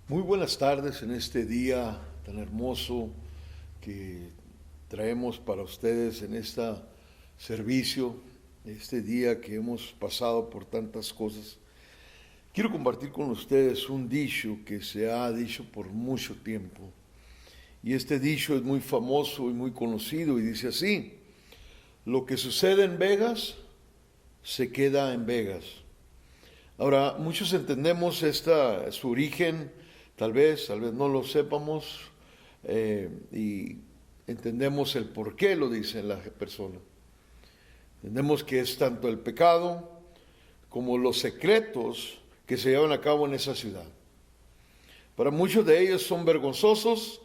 Muy buenas tardes en este día tan hermoso que traemos para ustedes en este servicio, este día que hemos pasado por tantas cosas. Quiero compartir con ustedes un dicho que se ha dicho por mucho tiempo. Y este dicho es muy famoso y muy conocido y dice así: lo que sucede en Vegas se queda en Vegas. Ahora, muchos entendemos su origen, tal vez no lo sepamos, y entendemos el por qué lo dice la persona. Entendemos que es tanto el pecado como los secretos que se llevan a cabo en esa ciudad. Para muchos de ellos son vergonzosos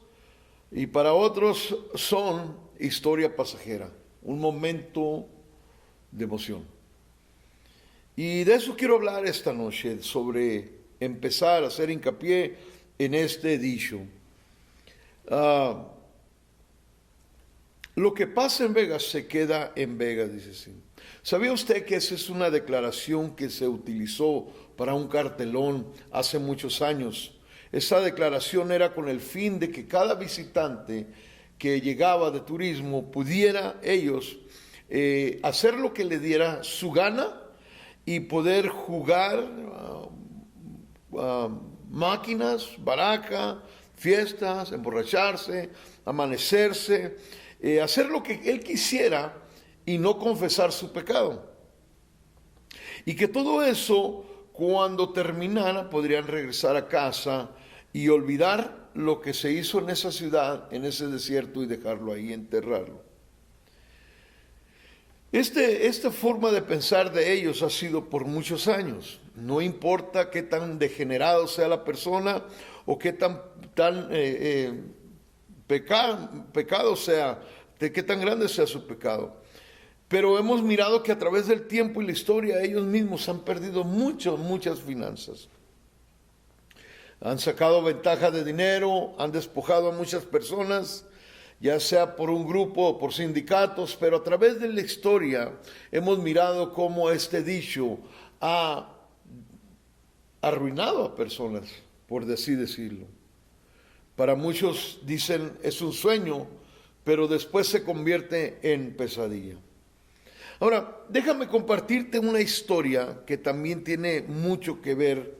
y para otros son historia pasajera, un momento de emoción. Y de eso quiero hablar esta noche, sobre empezar a hacer hincapié en este dicho. Lo que pasa en Vegas se queda en Vegas, dice así. ¿Sabía usted que esa es una declaración que se utilizó para un cartelón hace muchos años? Esa declaración era con el fin de que cada visitante que llegaba de turismo pudiera ellos hacer lo que le diera su gana y poder jugar máquinas, baraja, fiestas, emborracharse, amanecerse, hacer lo que él quisiera y no confesar su pecado. Y que todo eso, cuando terminara, podrían regresar a casa y olvidar lo que se hizo en esa ciudad, en ese desierto, y dejarlo ahí, enterrarlo. Esta forma de pensar de ellos ha sido por muchos años. No importa qué tan degenerado sea la persona o qué tan pecado sea, de qué tan grande sea su pecado. Pero hemos mirado que a través del tiempo y la historia ellos mismos han perdido muchas finanzas. Han sacado ventaja de dinero, han despojado a muchas personas, ya sea por un grupo o por sindicatos, pero a través de la historia hemos mirado cómo este dicho ha arruinado a personas, por así decirlo. Para muchos dicen es un sueño, pero después se convierte en pesadilla. Ahora, déjame compartirte una historia que también tiene mucho que ver,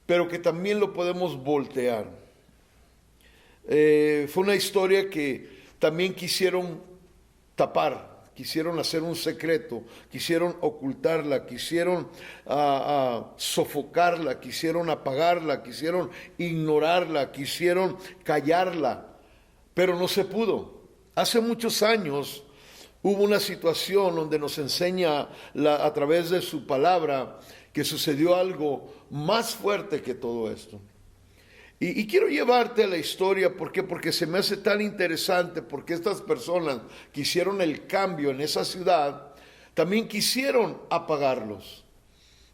pero que también lo podemos voltear. Fue una historia que también quisieron tapar, quisieron hacer un secreto, quisieron ocultarla, quisieron sofocarla, quisieron apagarla, quisieron ignorarla, quisieron callarla, pero no se pudo. Hace muchos años hubo una situación donde nos enseña a través de su palabra que sucedió algo más fuerte que todo esto. Y quiero llevarte a la historia, ¿por qué? Porque se me hace tan interesante, porque estas personas que hicieron el cambio en esa ciudad, también quisieron apagarlos.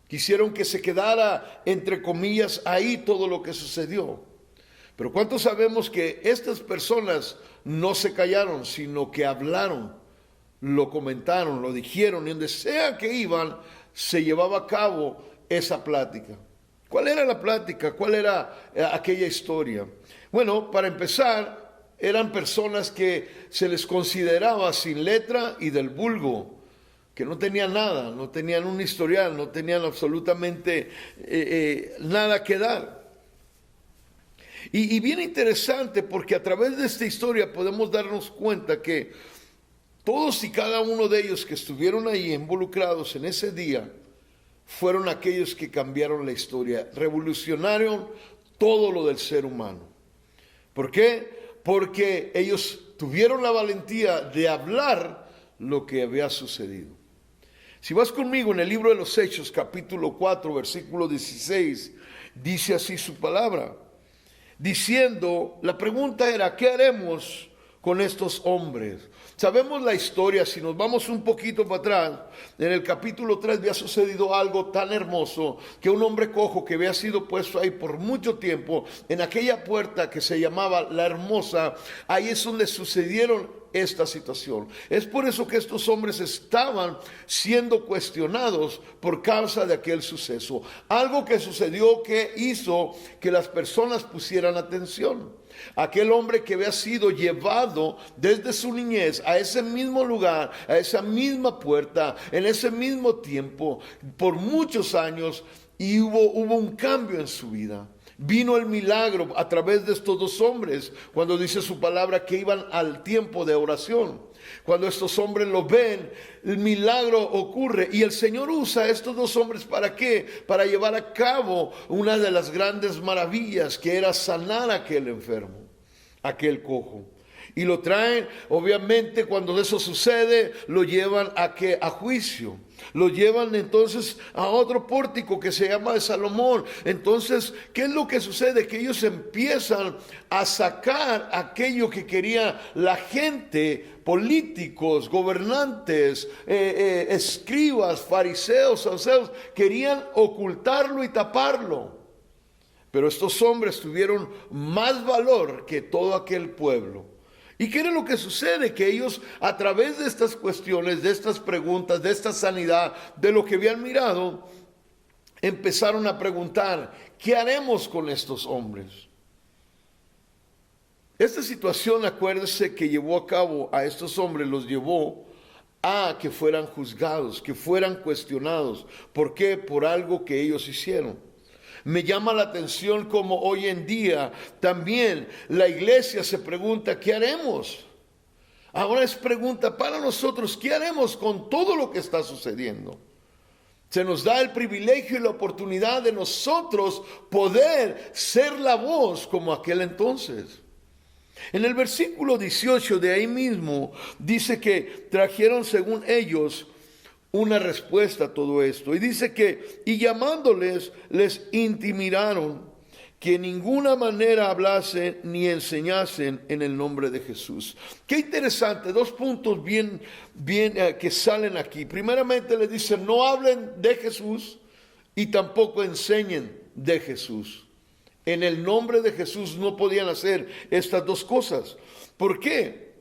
Quisieron que se quedara, entre comillas, ahí todo lo que sucedió. Pero ¿cuántos sabemos que estas personas no se callaron, sino que hablaron, lo comentaron, lo dijeron, y donde sea que iban, se llevaba a cabo esa plática? ¿Cuál era la plática? ¿Cuál era aquella historia? Bueno, para empezar, eran personas que se les consideraba sin letra y del vulgo, que no tenían nada, no tenían un historial, no tenían absolutamente nada que dar. Y bien interesante, porque a través de esta historia podemos darnos cuenta que todos y cada uno de ellos que estuvieron ahí involucrados en ese día fueron aquellos que cambiaron la historia, revolucionaron todo lo del ser humano. ¿Por qué? Porque ellos tuvieron la valentía de hablar lo que había sucedido. Si vas conmigo en el libro de los Hechos, capítulo 4, versículo 16, dice así su palabra, diciendo, la pregunta era, ¿qué haremos con estos hombres. Sabemos la historia, si nos vamos un poquito para atrás, en el capítulo 3 había sucedido algo tan hermoso, que un hombre cojo que había sido puesto ahí por mucho tiempo, en aquella puerta que se llamaba La Hermosa, ahí es donde sucedieron esta situación. Es por eso que estos hombres estaban siendo cuestionados por causa de aquel suceso. Algo que sucedió que hizo que las personas pusieran atención. Aquel hombre que había sido llevado desde su niñez a ese mismo lugar, a esa misma puerta, en ese mismo tiempo, por muchos años, y hubo un cambio en su vida. Vino el milagro a través de estos dos hombres, cuando dice su palabra que iban al tiempo de oración. Cuando estos hombres lo ven, el milagro ocurre. Y el Señor usa a estos dos hombres, ¿para qué? Para llevar a cabo una de las grandes maravillas, que era sanar a aquel enfermo, aquel cojo. Y lo traen, obviamente, cuando eso sucede, lo llevan a juicio. Lo llevan entonces a otro pórtico que se llama de Salomón. Entonces, ¿qué es lo que sucede? Que ellos empiezan a sacar aquello que quería la gente, políticos, gobernantes, escribas, fariseos, saduceos, querían ocultarlo y taparlo. Pero estos hombres tuvieron más valor que todo aquel pueblo. ¿Y qué era lo que sucede? Que ellos, a través de estas cuestiones, de estas preguntas, de esta sanidad, de lo que habían mirado, empezaron a preguntar, ¿qué haremos con estos hombres? Esta situación, acuérdese, que llevó a cabo a estos hombres, los llevó a que fueran juzgados, que fueran cuestionados. ¿Por qué? Por algo que ellos hicieron. Me llama la atención como hoy en día también la iglesia se pregunta, ¿qué haremos? Ahora es pregunta para nosotros, ¿qué haremos con todo lo que está sucediendo? Se nos da el privilegio y la oportunidad de nosotros poder ser la voz como aquel entonces. En el versículo 18 de ahí mismo dice que trajeron según ellos una respuesta a todo esto. Y dice que, y llamándoles, les intimidaron que en ninguna manera hablasen ni enseñasen en el nombre de Jesús. Qué interesante, dos puntos bien que salen aquí. Primeramente les dicen, no hablen de Jesús y tampoco enseñen de Jesús. En el nombre de Jesús no podían hacer estas dos cosas. ¿Por qué?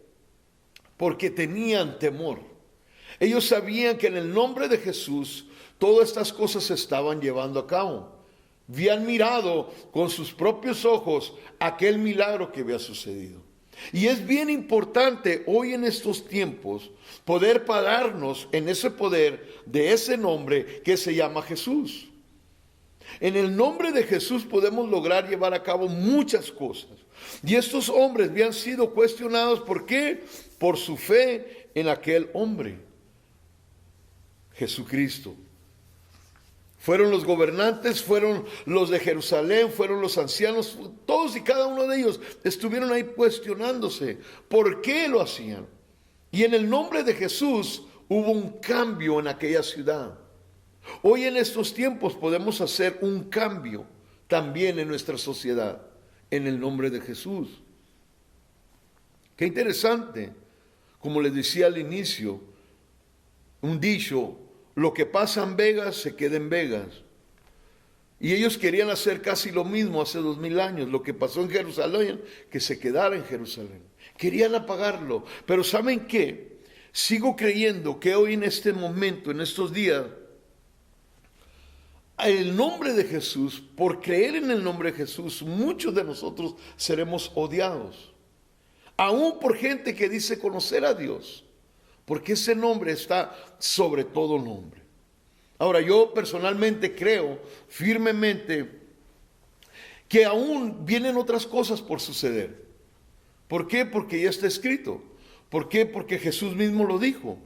Porque tenían temor. Ellos sabían que en el nombre de Jesús todas estas cosas se estaban llevando a cabo. Habían mirado con sus propios ojos aquel milagro que había sucedido. Y es bien importante hoy en estos tiempos poder pararnos en ese poder de ese nombre que se llama Jesús. En el nombre de Jesús podemos lograr llevar a cabo muchas cosas. Y estos hombres habían sido cuestionados, ¿por qué? Por su fe en aquel hombre, Jesucristo. Fueron los gobernantes, fueron los de Jerusalén, fueron los ancianos, todos y cada uno de ellos estuvieron ahí cuestionándose por qué lo hacían. Y en el nombre de Jesús hubo un cambio en aquella ciudad. Hoy en estos tiempos podemos hacer un cambio también en nuestra sociedad, en el nombre de Jesús. Qué interesante, como les decía al inicio, un dicho, lo que pasa en Vegas se queda en Vegas. Y ellos querían hacer casi lo mismo hace 2000 años, lo que pasó en Jerusalén, que se quedara en Jerusalén. Querían apagarlo, pero ¿saben qué? Sigo creyendo que hoy en este momento, en estos días, en el nombre de Jesús, por creer en el nombre de Jesús, muchos de nosotros seremos odiados. Aún por gente que dice conocer a Dios, porque ese nombre está sobre todo nombre. Ahora, yo personalmente creo firmemente que aún vienen otras cosas por suceder. ¿Por qué? Porque ya está escrito. ¿Por qué? Porque Jesús mismo lo dijo.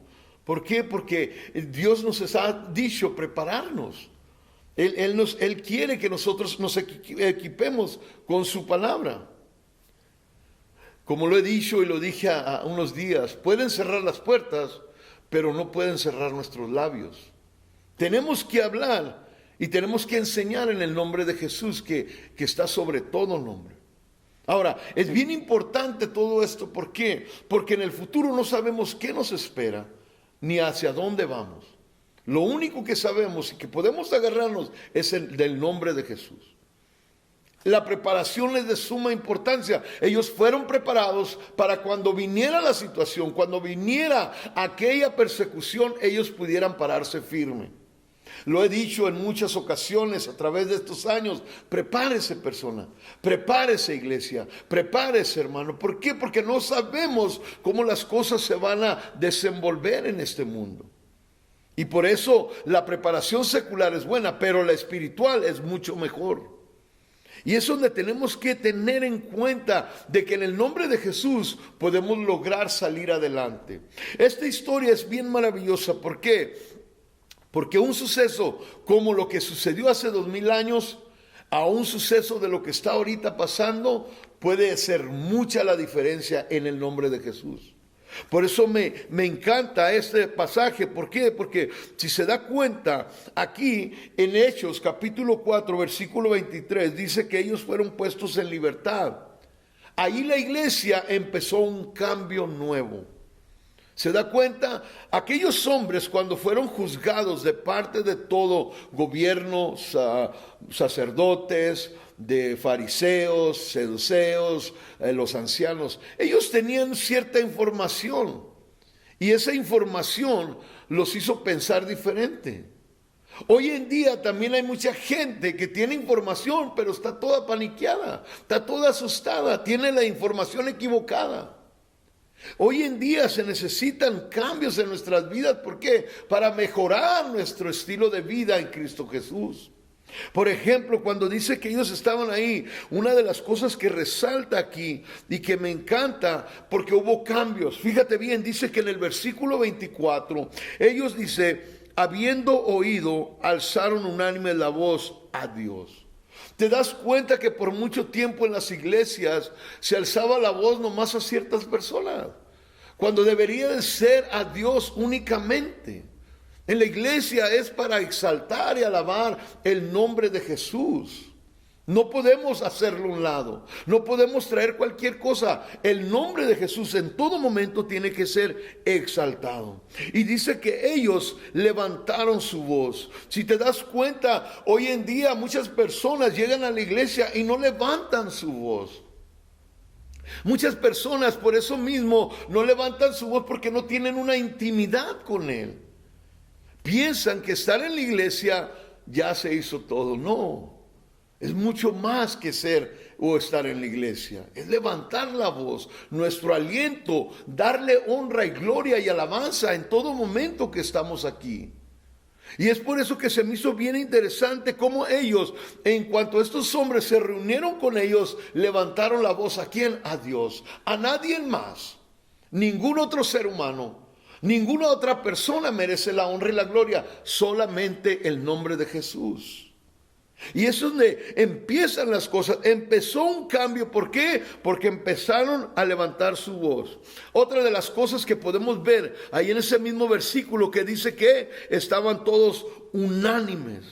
¿Por qué? Porque Dios nos ha dicho prepararnos. Él quiere que nosotros nos equipemos con su palabra. Como lo he dicho y lo dije a unos días, pueden cerrar las puertas, pero no pueden cerrar nuestros labios. Tenemos que hablar y tenemos que enseñar en el nombre de Jesús que está sobre todo nombre. Ahora, es bien importante todo esto. ¿Por qué? Porque en el futuro no sabemos qué nos espera, ni hacia dónde vamos. Lo único que sabemos y que podemos agarrarnos es del nombre de Jesús. La preparación es de suma importancia. Ellos fueron preparados para cuando viniera la situación, cuando viniera aquella persecución, ellos pudieran pararse firme. Lo he dicho en muchas ocasiones a través de estos años. Prepárese, persona, prepárese, iglesia, prepárese, hermano. ¿Por qué? Porque no sabemos cómo las cosas se van a desenvolver en este mundo. Y por eso la preparación secular es buena, pero la espiritual es mucho mejor. Y es donde tenemos que tener en cuenta de que en el nombre de Jesús podemos lograr salir adelante. Esta historia es bien maravillosa. ¿Por qué? Porque un suceso como lo que sucedió hace 2000 años a un suceso de lo que está ahorita pasando puede hacer mucha la diferencia en el nombre de Jesús. Por eso me encanta este pasaje. ¿Por qué? Porque si se da cuenta, aquí en Hechos capítulo 4 versículo 23 dice que ellos fueron puestos en libertad. Ahí la iglesia empezó un cambio nuevo. ¿Se da cuenta? Aquellos hombres cuando fueron juzgados de parte de todo gobierno, sacerdotes, de fariseos, seduceos, los ancianos, ellos tenían cierta información y esa información los hizo pensar diferente. Hoy en día también hay mucha gente que tiene información, pero está toda paniqueada, está toda asustada, tiene la información equivocada. Hoy en día se necesitan cambios en nuestras vidas. ¿Por qué? Para mejorar nuestro estilo de vida en Cristo Jesús. Por ejemplo, cuando dice que ellos estaban ahí, una de las cosas que resalta aquí y que me encanta porque hubo cambios. Fíjate bien, dice que en el versículo 24, ellos dice, habiendo oído, alzaron unánime la voz a Dios. ¿Te das cuenta que por mucho tiempo en las iglesias se alzaba la voz nomás a ciertas personas? Cuando debería de ser a Dios únicamente. En la iglesia es para exaltar y alabar el nombre de Jesús. No podemos hacerlo a un lado. No podemos traer cualquier cosa. El nombre de Jesús en todo momento tiene que ser exaltado. Y dice que ellos levantaron su voz. Si te das cuenta, hoy en día muchas personas llegan a la iglesia y no levantan su voz. Muchas personas por eso mismo no levantan su voz porque no tienen una intimidad con Él. Piensan que estar en la iglesia ya se hizo todo. No. Es mucho más que ser o estar en la iglesia. Es levantar la voz, nuestro aliento, darle honra y gloria y alabanza en todo momento que estamos aquí. Y es por eso que se me hizo bien interesante cómo ellos, en cuanto estos hombres se reunieron con ellos, levantaron la voz. ¿A quién? A Dios. A nadie más. Ningún otro ser humano. Ninguna otra persona merece la honra y la gloria. Solamente el nombre de Jesús. Y eso es donde empiezan las cosas. Empezó un cambio. ¿Por qué? Porque empezaron a levantar su voz. Otra de las cosas que podemos ver ahí en ese mismo versículo que dice que estaban todos unánimes.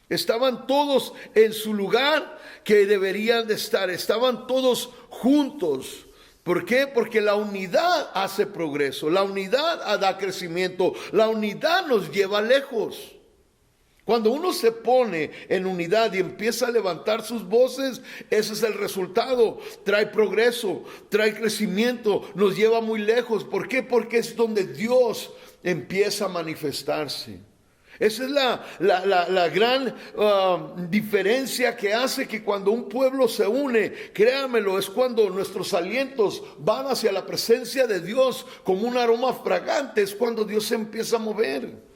Estaban todos en su lugar que deberían de estar. Estaban todos juntos. ¿Por qué? Porque la unidad hace progreso. La unidad da crecimiento. La unidad nos lleva lejos. Cuando uno se pone en unidad y empieza a levantar sus voces, ese es el resultado. Trae progreso, trae crecimiento, nos lleva muy lejos. ¿Por qué? Porque es donde Dios empieza a manifestarse. Esa es la gran diferencia que hace que cuando un pueblo se une, créanmelo, es cuando nuestros alientos van hacia la presencia de Dios como un aroma fragante, es cuando Dios se empieza a mover.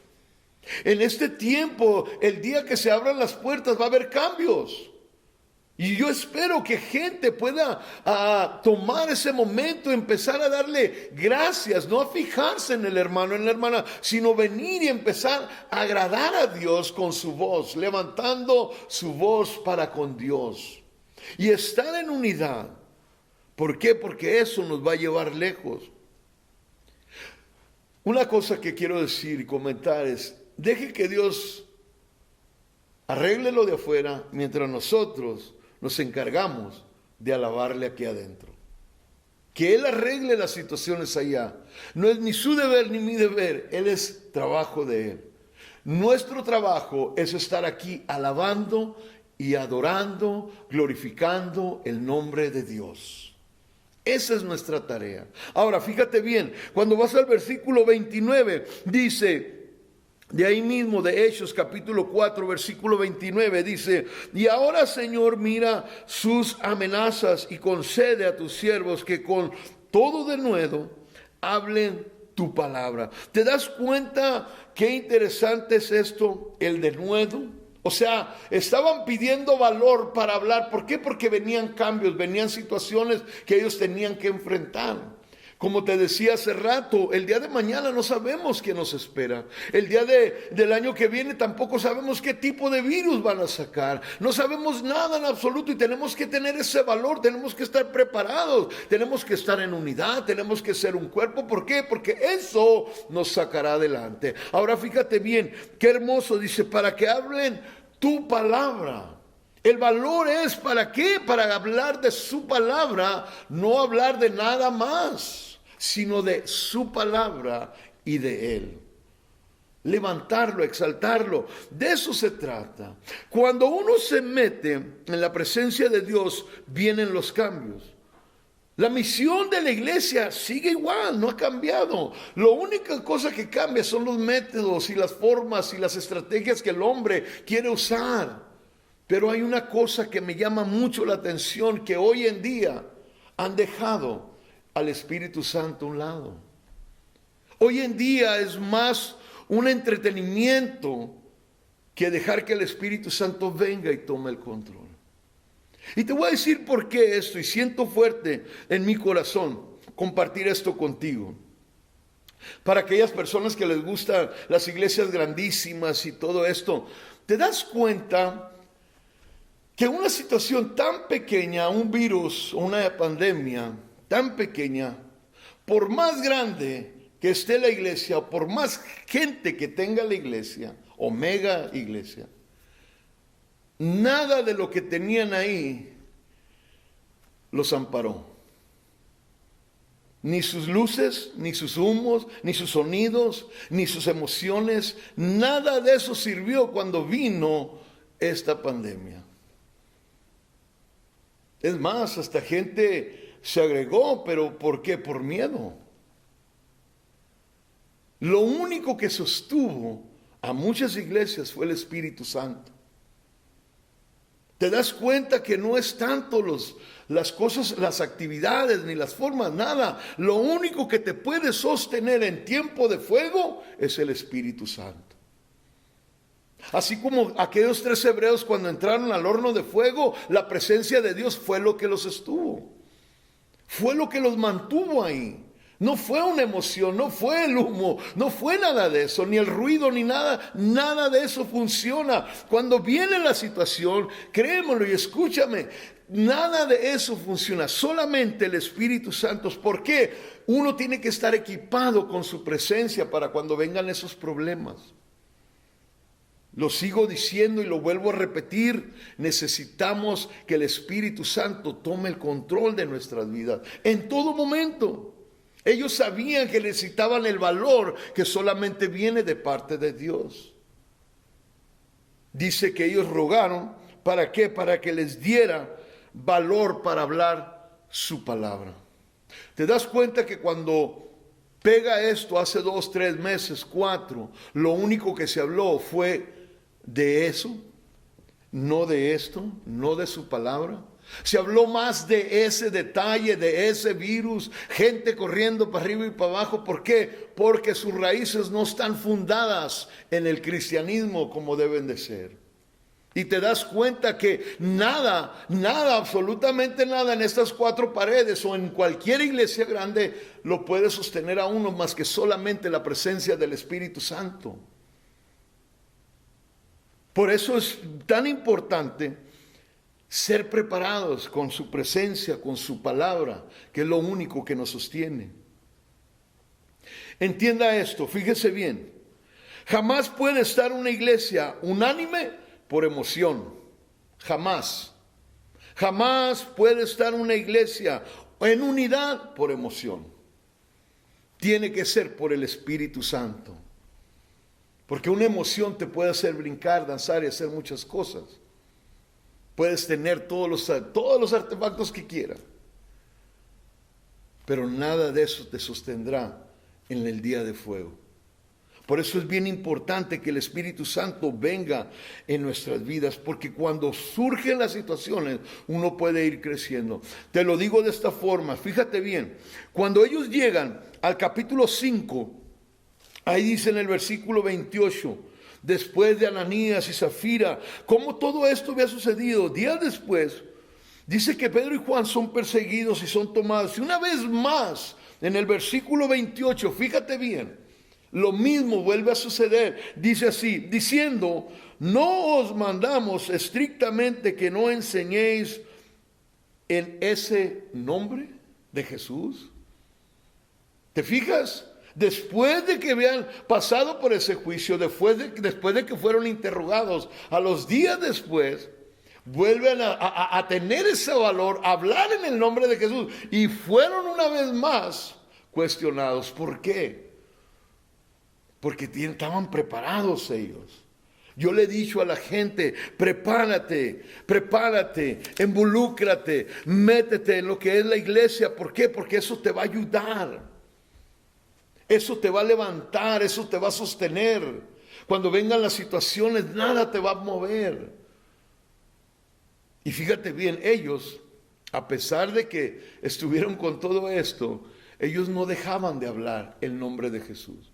En este tiempo, el día que se abran las puertas va a haber cambios. Y yo espero que gente pueda tomar ese momento, empezar a darle gracias, no a fijarse en el hermano, en la hermana, sino venir y empezar a agradar a Dios con su voz, levantando su voz para con Dios. Y estar en unidad. ¿Por qué? Porque eso nos va a llevar lejos. Una cosa que quiero decir y comentar es, deje que Dios arregle lo de afuera mientras nosotros nos encargamos de alabarle aquí adentro. Que Él arregle las situaciones allá. No es ni su deber ni mi deber. Él es trabajo de Él. Nuestro trabajo es estar aquí alabando y adorando, glorificando el nombre de Dios. Esa es nuestra tarea. Ahora, fíjate bien, cuando vas al versículo 29, dice, de ahí mismo, de Hechos capítulo 4, versículo 29, dice, y ahora, Señor, mira sus amenazas y concede a tus siervos que con todo denuedo hablen tu palabra. ¿Te das cuenta qué interesante es esto, el denuedo? O sea, estaban pidiendo valor para hablar. ¿Por qué? Porque venían cambios, venían situaciones que ellos tenían que enfrentar. Como te decía hace rato, el día de mañana no sabemos qué nos espera. El día del año que viene tampoco sabemos qué tipo de virus van a sacar. No sabemos nada en absoluto y tenemos que tener ese valor, tenemos que estar preparados, tenemos que estar en unidad, tenemos que ser un cuerpo. ¿Por qué? Porque eso nos sacará adelante. Ahora fíjate bien, qué hermoso, dice, para que hablen tu palabra. El valor es ¿para qué? Para hablar de su palabra, no hablar de nada más, sino de su palabra y de Él. Levantarlo, exaltarlo, de eso se trata. Cuando uno se mete en la presencia de Dios, vienen los cambios. La misión de la iglesia sigue igual, no ha cambiado. La única cosa que cambia son los métodos y las formas y las estrategias que el hombre quiere usar. Pero hay una cosa que me llama mucho la atención, que hoy en día han dejado al Espíritu Santo a un lado. Hoy en día es más un entretenimiento que dejar que el Espíritu Santo venga y tome el control. Y te voy a decir por qué esto, y siento fuerte en mi corazón compartir esto contigo. Para aquellas personas que les gustan las iglesias grandísimas y todo esto, ¿te das cuenta que una situación tan pequeña, un virus o una pandemia tan pequeña, por más grande que esté la iglesia, o por más gente que tenga la iglesia, o mega iglesia, nada de lo que tenían ahí los amparó? Ni sus luces, ni sus humos, ni sus sonidos, ni sus emociones, nada de eso sirvió cuando vino esta pandemia. Es más, hasta gente se agregó, pero ¿por qué? Por miedo. Lo único que sostuvo a muchas iglesias fue el Espíritu Santo. ¿Te das cuenta que no es tanto las cosas, las actividades, ni las formas, nada? Lo único que te puede sostener en tiempo de fuego es el Espíritu Santo. Así como aquellos 3 hebreos cuando entraron al horno de fuego, la presencia de Dios fue lo que los estuvo. Fue lo que los mantuvo ahí. No fue una emoción, no fue el humo, no fue nada de eso, ni el ruido, ni nada. Nada de eso funciona. Cuando viene la situación, créemelo y escúchame, nada de eso funciona. Solamente el Espíritu Santo. ¿Por qué? Uno tiene que estar equipado con su presencia para cuando vengan esos problemas. Lo sigo diciendo y lo vuelvo a repetir, necesitamos que el Espíritu Santo tome el control de nuestras vidas en todo momento. Ellos sabían que necesitaban el valor que solamente viene de parte de Dios. Dice que ellos rogaron, ¿para qué? Para que les diera valor para hablar su palabra. ¿Te das cuenta que cuando pega esto hace 2, 3 meses, 4, lo único que se habló fue de eso, no de esto, no de su palabra? Se habló más de ese detalle, de ese virus, gente corriendo para arriba y para abajo. ¿Por qué? Porque sus raíces no están fundadas en el cristianismo como deben de ser. Y te das cuenta que nada, absolutamente nada en estas 4 paredes o en cualquier iglesia grande lo puede sostener a uno más que solamente la presencia del Espíritu Santo. Por eso es tan importante ser preparados con su presencia, con su palabra, que es lo único que nos sostiene. Entienda esto, fíjese bien. Jamás puede estar una iglesia unánime por emoción. Jamás. Jamás puede estar una iglesia en unidad por emoción. Tiene que ser por el Espíritu Santo. Porque una emoción te puede hacer brincar, danzar y hacer muchas cosas. Puedes tener todos los artefactos que quieras. Pero nada de eso te sostendrá en el día de fuego. Por eso es bien importante que el Espíritu Santo venga en nuestras vidas, porque cuando surgen las situaciones, uno puede ir creciendo. Te lo digo de esta forma, fíjate bien, cuando ellos llegan al capítulo 5, ahí dice en el versículo 28, después de Ananías y Zafira, cómo todo esto había sucedido. Días después, dice que Pedro y Juan son perseguidos y son tomados. Y una vez más, en el versículo 28, fíjate bien, lo mismo vuelve a suceder. Dice así, diciendo, no os mandamos estrictamente que no enseñéis en ese nombre de Jesús. ¿Te fijas? Después de que habían pasado por ese juicio, después de que fueron interrogados, a los días después, vuelven a tener ese valor, a hablar en el nombre de Jesús. Y fueron una vez más cuestionados. ¿Por qué? Porque estaban preparados ellos. Yo le he dicho a la gente, prepárate, involúcrate, métete en lo que es la iglesia. ¿Por qué? Porque eso te va a ayudar. Eso te va a levantar, eso te va a sostener. Cuando vengan las situaciones, nada te va a mover. Y fíjate bien, ellos, a pesar de que estuvieron con todo esto, ellos no dejaban de hablar el nombre de Jesús.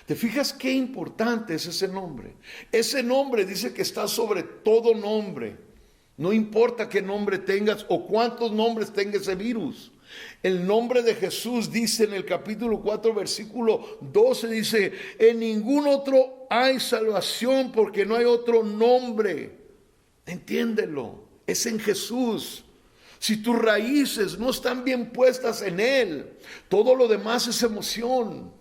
¿Te fijas qué importante es ese nombre? Ese nombre dice que está sobre todo nombre. No importa qué nombre tengas o cuántos nombres tenga ese virus. El nombre de Jesús dice en el capítulo 4, versículo 12, dice, en ningún otro hay salvación porque no hay otro nombre. Entiéndelo, es en Jesús. Si tus raíces no están bien puestas en Él, todo lo demás es emoción.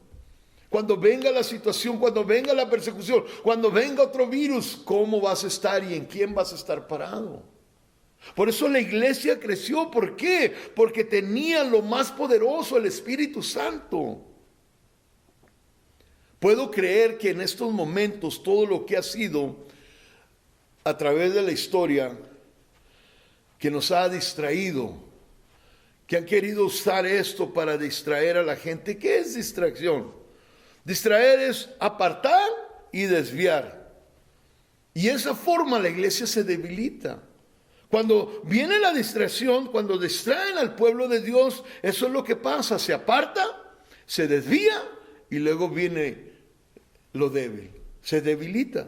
Cuando venga la situación, cuando venga la persecución, cuando venga otro virus, ¿cómo vas a estar y en quién vas a estar parado? Por eso la iglesia creció. ¿Por qué? Porque tenía lo más poderoso, el Espíritu Santo. Puedo creer que en estos momentos todo lo que ha sido a través de la historia que nos ha distraído, que han querido usar esto para distraer a la gente. ¿Qué es distracción? Distraer es apartar y desviar. Y esa forma la iglesia se debilita. Cuando viene la distracción, cuando distraen al pueblo de Dios, eso es lo que pasa. Se aparta, se desvía y luego viene lo débil. Se debilita.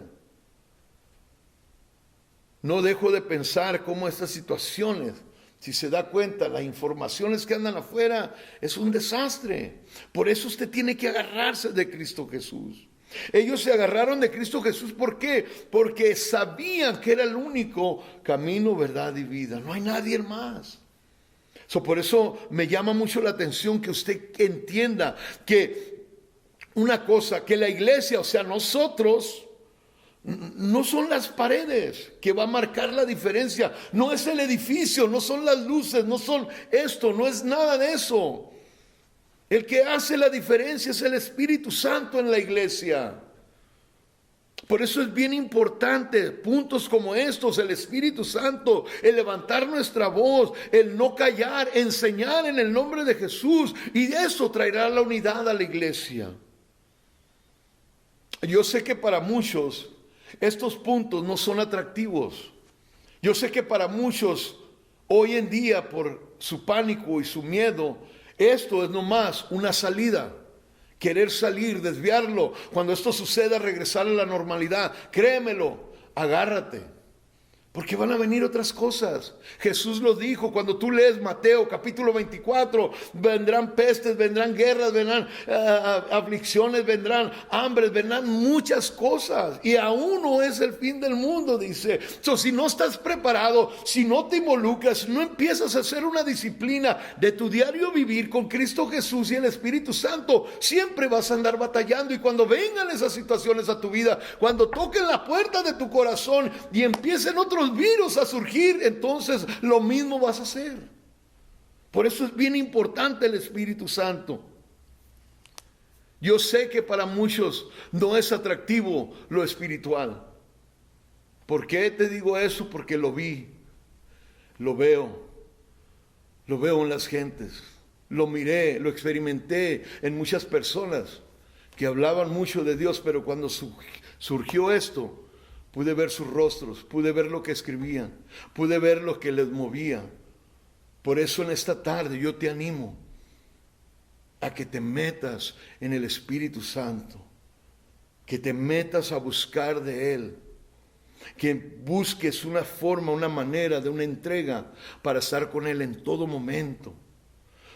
No dejo de pensar cómo estas situaciones, si se da cuenta, las informaciones que andan afuera es un desastre. Por eso usted tiene que agarrarse de Cristo Jesús. Ellos se agarraron de Cristo Jesús. ¿Por qué? Porque sabían que era el único camino, verdad y vida. No hay nadie más. Por eso me llama mucho la atención que usted entienda que una cosa, que la iglesia, o sea, nosotros, no son las paredes que va a marcar la diferencia, no es el edificio, no son las luces, no son esto, no es nada de eso. El que hace la diferencia es el Espíritu Santo en la iglesia. Por eso es bien importante puntos como estos, el Espíritu Santo, el levantar nuestra voz, el no callar, enseñar en el nombre de Jesús, y eso traerá la unidad a la iglesia. Yo sé que para muchos estos puntos no son atractivos. Yo sé que para muchos hoy en día, por su pánico y su miedo, esto es nomás una salida. Querer salir, desviarlo. Cuando esto suceda, regresar a la normalidad. Créemelo, agárrate. Porque van a venir otras cosas. Jesús lo dijo cuando tú lees Mateo capítulo 24. Vendrán pestes, vendrán guerras, vendrán aflicciones, vendrán hambres, vendrán muchas cosas. Y aún no es el fin del mundo, dice. Si no estás preparado, si no te involucras, no empiezas a hacer una disciplina de tu diario vivir con Cristo Jesús y el Espíritu Santo, siempre vas a andar batallando. Y cuando vengan esas situaciones a tu vida, cuando toquen la puerta de tu corazón y empiecen otros otros virus a surgir, entonces lo mismo vas a hacer. Por eso es bien importante el Espíritu Santo. Yo sé que para muchos no es atractivo lo espiritual. ¿Por qué te digo eso? Porque lo vi, lo veo en las gentes, lo miré, lo experimenté en muchas personas que hablaban mucho de Dios, pero cuando surgió esto, pude ver sus rostros, pude ver lo que escribían, pude ver lo que les movía. Por eso en esta tarde yo te animo a que te metas en el Espíritu Santo, que te metas a buscar de Él, que busques una forma, una manera de una entrega para estar con Él en todo momento,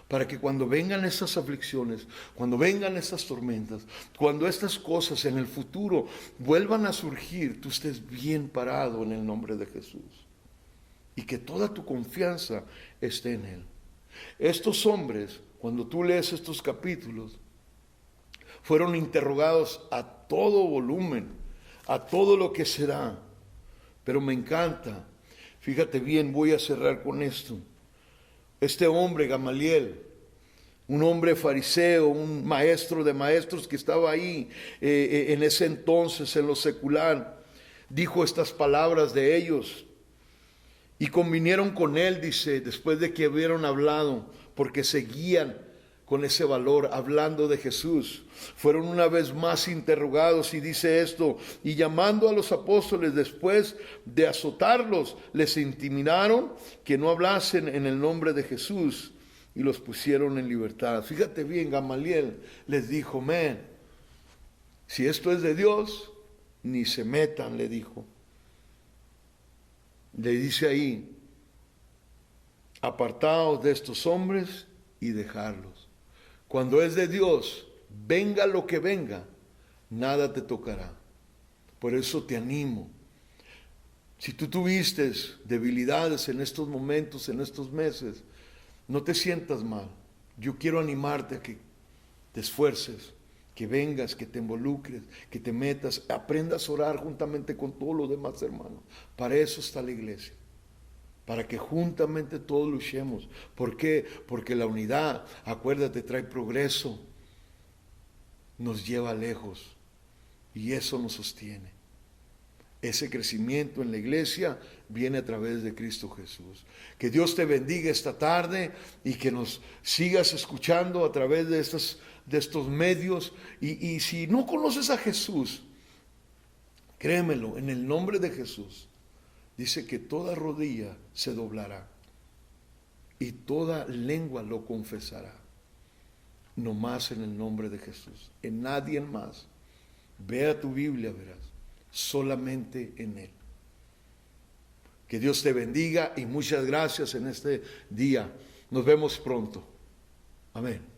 para que cuando vengan esas aflicciones, cuando vengan estas tormentas, cuando estas cosas en el futuro vuelvan a surgir, tú estés bien parado en el nombre de Jesús y que toda tu confianza esté en Él. Estos hombres, cuando tú lees estos capítulos, fueron interrogados a todo volumen, a todo lo que se da. Pero me encanta, fíjate bien, voy a cerrar con esto. Este hombre, Gamaliel, un hombre fariseo, un maestro de maestros que estaba ahí en ese entonces en lo secular, dijo estas palabras de ellos. Y convinieron con él, dice, después de que hubieron hablado, porque seguían con ese valor, hablando de Jesús. Fueron una vez más interrogados y dice esto, y llamando a los apóstoles después de azotarlos, les intimidaron que no hablasen en el nombre de Jesús y los pusieron en libertad. Fíjate bien, Gamaliel les dijo, si esto es de Dios, ni se metan, le dijo. Le dice ahí, apartaos de estos hombres y dejarlos. Cuando es de Dios, venga lo que venga, nada te tocará. Por eso te animo. Si tú tuviste debilidades en estos momentos, en estos meses, no te sientas mal. Yo quiero animarte a que te esfuerces, que vengas, que te involucres, que te metas, aprendas a orar juntamente con todos los demás hermanos. Para eso está la iglesia. Para que juntamente todos luchemos. ¿Por qué? Porque la unidad, acuérdate, trae progreso, nos lleva lejos y eso nos sostiene. Ese crecimiento en la iglesia viene a través de Cristo Jesús. Que Dios te bendiga esta tarde y que nos sigas escuchando a través de estos medios. Y si no conoces a Jesús, créemelo, en el nombre de Jesús, dice que toda rodilla se doblará y toda lengua lo confesará. No más en el nombre de Jesús, en nadie más. Ve a tu Biblia, verás, solamente en Él. Que Dios te bendiga y muchas gracias en este día. Nos vemos pronto. Amén.